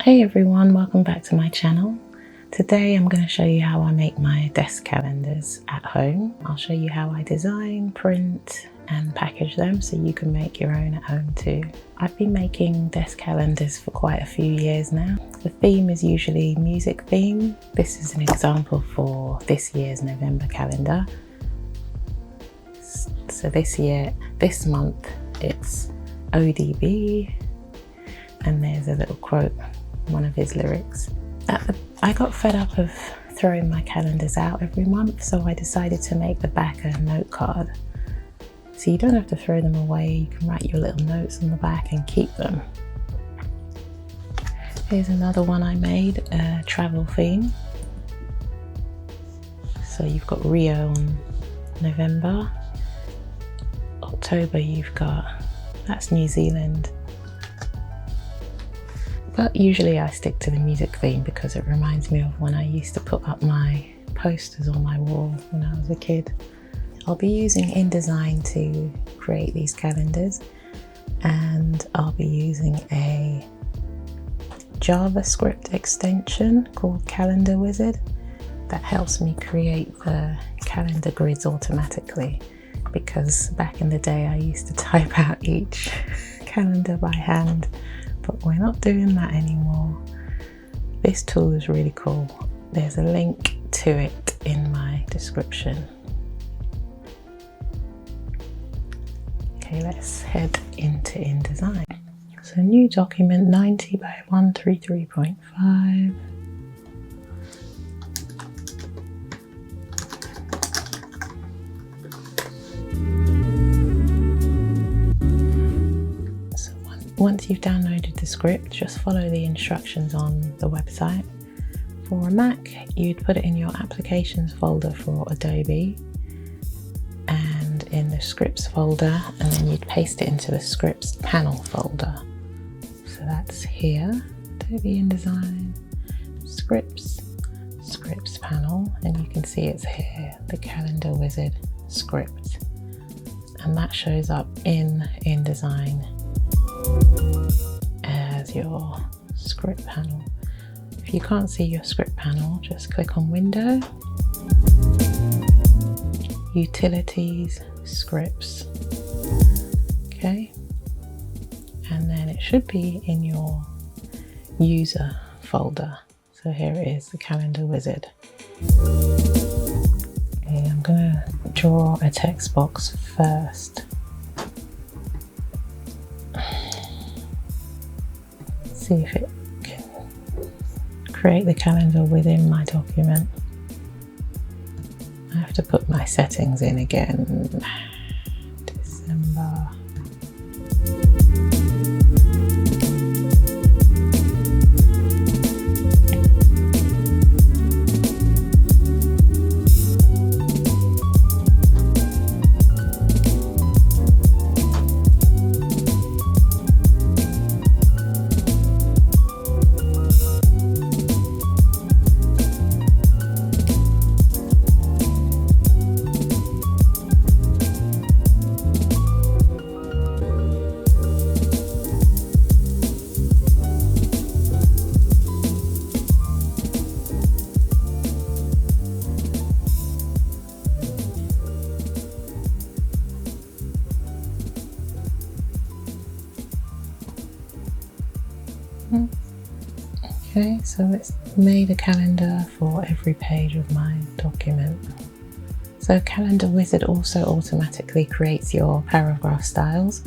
Hey everyone, welcome back to my channel. Today I'm going to show you how I make my desk calendars at home. I'll show you how I design, print and package them so you can make your own at home too. I've been making desk calendars for quite a few years now. The theme is usually music theme. This is an example for this year's November calendar. So this month it's ODB, and there's a little quote, one of his lyrics. I got fed up of throwing my calendars out every month, so I decided to make the back a note card. So you don't have to throw them away, you can write your little notes on the back and keep them. Here's another one I made, a travel theme. So you've got Rio on November. October that's New Zealand. But usually I stick to the music theme because it reminds me of when I used to put up my posters on my wall when I was a kid. I'll be using InDesign to create these calendars, and I'll be using a JavaScript extension called Calendar Wizard that helps me create the calendar grids automatically, because back in the day I used to type out each calendar by hand. But we're not doing that anymore. This tool is really cool. There's a link to it in my description. Okay, let's head into InDesign. So new document 90 by 133.5. Once you've downloaded the script, just follow the instructions on the website. For a Mac, you'd put it in your applications folder for Adobe and in the scripts folder, and then you'd paste it into the scripts panel folder. So that's here, Adobe InDesign, scripts panel, and you can see it's here, the Calendar Wizard script. And that shows up in InDesign as your script panel. If you can't see your script panel, just click on Window, Utilities, Scripts. Okay, and then it should be in your user folder. So here it is, the Calendar Wizard. Okay, I'm gonna draw a text box first. See if it can create the calendar within my document. I have to put my settings in again. December. Okay, so it's made a calendar for every page of my document. So Calendar Wizard also automatically creates your paragraph styles.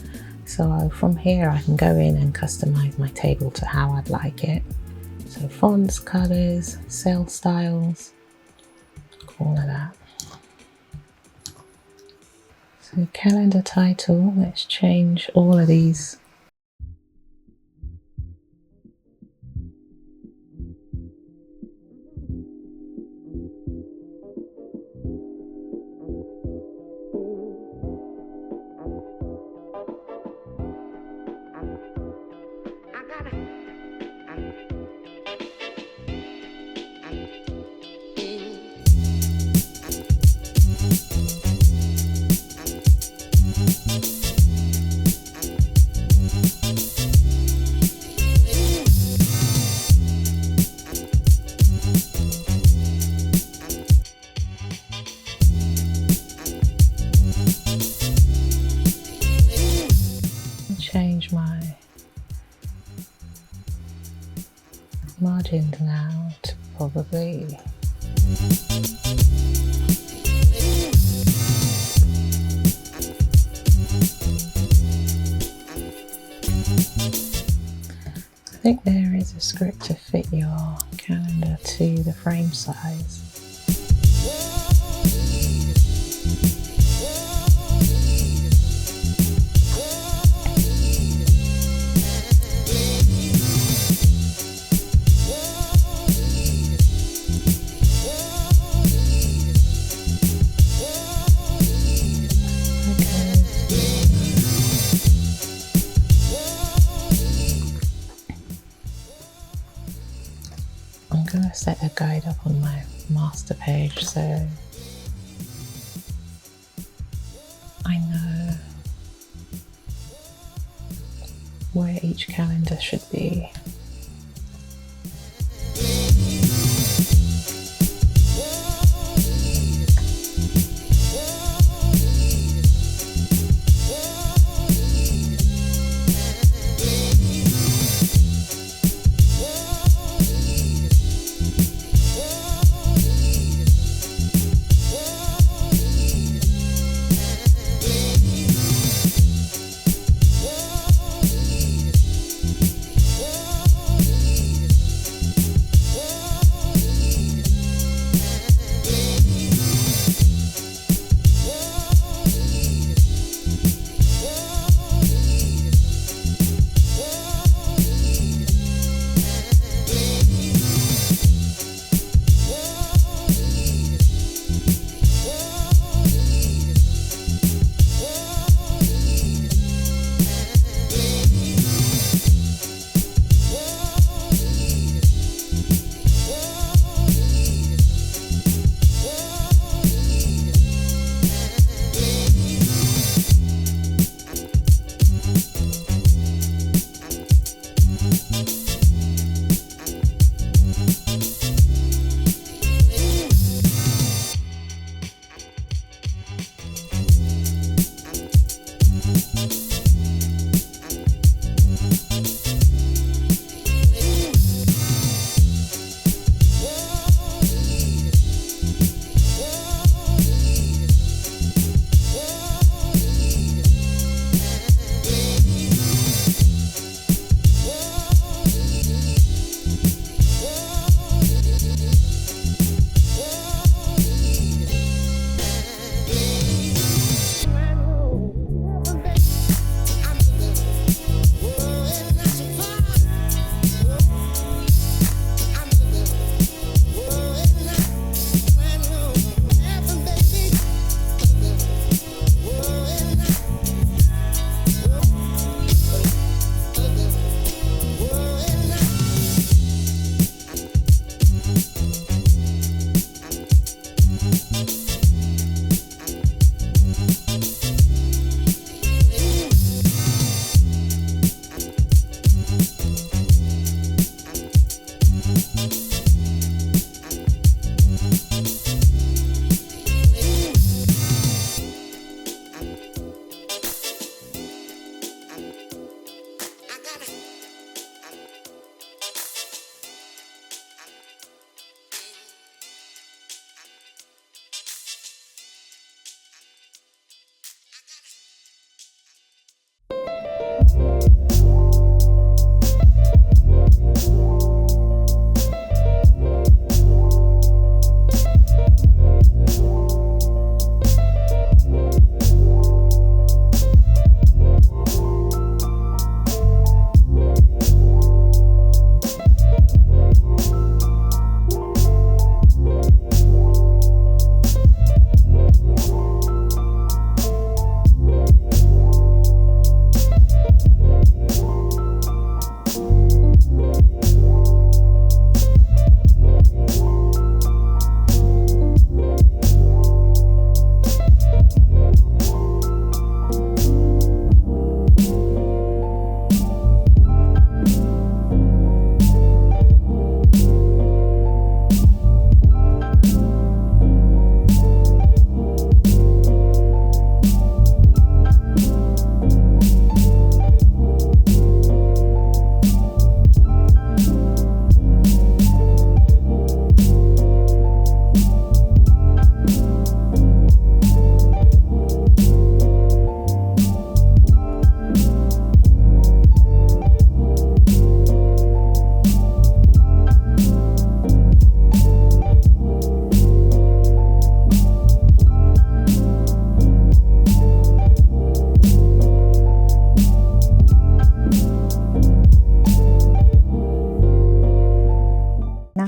So from here I can go in and customize my table to how I'd like it. So fonts, colors, cell styles, all of that. So calendar title, let's change all of these. margins now to probably I think there is a script to fit your calendar to the frame size. I'm going to set a guide up on my master page so I know where each calendar should be.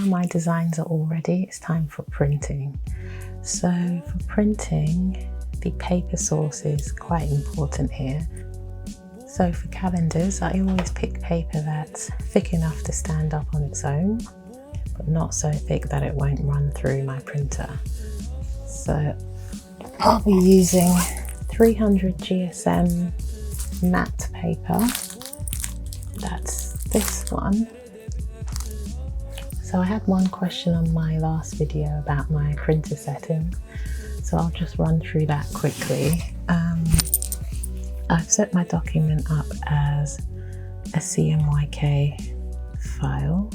my designs are all ready, it's time for printing. So for printing, the paper source is quite important here. So for calendars, I always pick paper that's thick enough to stand up on its own, but not so thick that it won't run through my printer. So I'll be using 300 GSM matte paper. That's this one. So I had one question on my last video about my printer settings, so I'll just run through that quickly. I've set my document up as a CMYK file.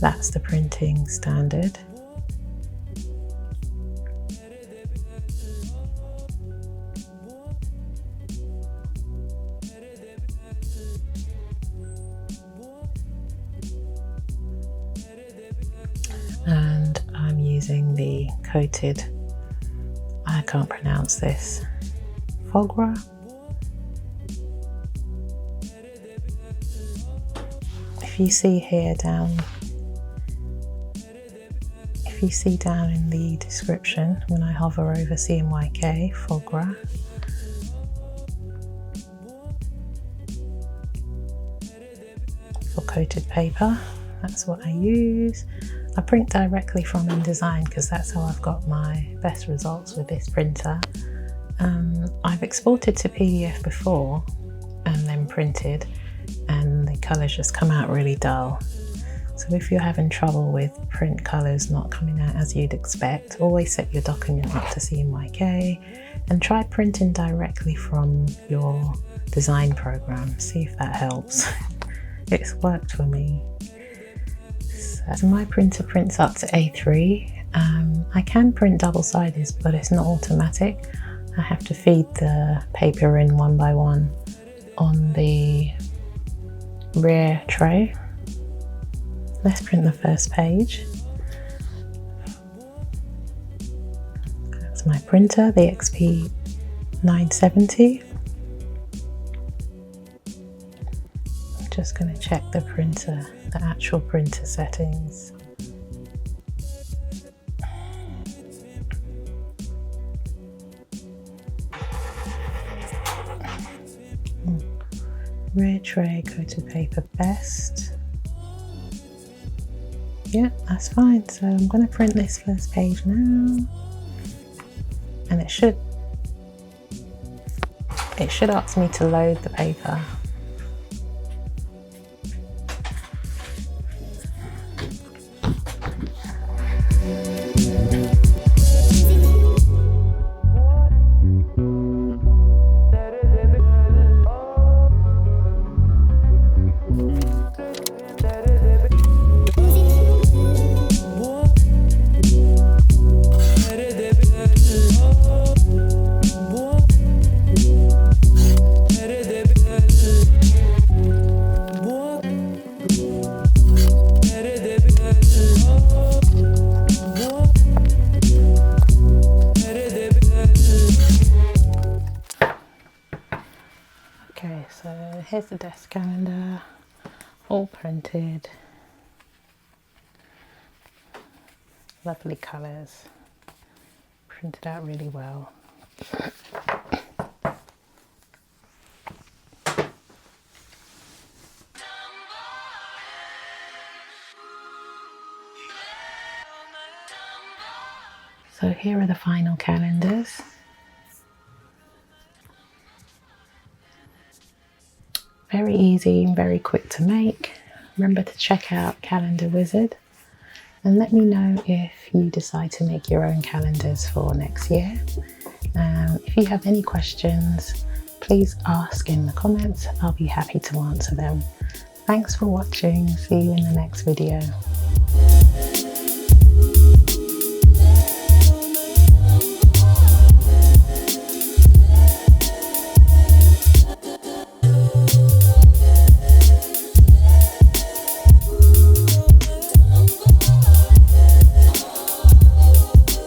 That's the printing standard. And I'm using the coated, I can't pronounce this, fogra. If you see here down, if you see down in the description when I hover over CMYK, fogra, for coated paper, that's what I use. I print directly from InDesign because that's how I've got my best results with this printer. I've exported to PDF before and then printed, and the colours just come out really dull. So if you're having trouble with print colours not coming out as you'd expect, always set your document up to CMYK and try printing directly from your design program. See if that helps. It's worked for me. So my printer prints up to A3. I can print double-sided, but it's not automatic. I have to feed the paper in one by one on the rear tray. Let's print the first page. That's my printer, the XP-970. I'm just going to check the printer, the actual printer settings. Rear tray, coated paper best. Yeah, that's fine. So I'm going to print this first page now, and it should ask me to load the paper. Okay, so here's the desk calendar, all printed, lovely colours, printed out really well. So here are the final calendars. Very easy and very quick to make. Remember to check out Calendar Wizard and let me know if you decide to make your own calendars for next year. If you have any questions, please ask in the comments. I'll be happy to answer them. Thanks for watching. See you in the next video.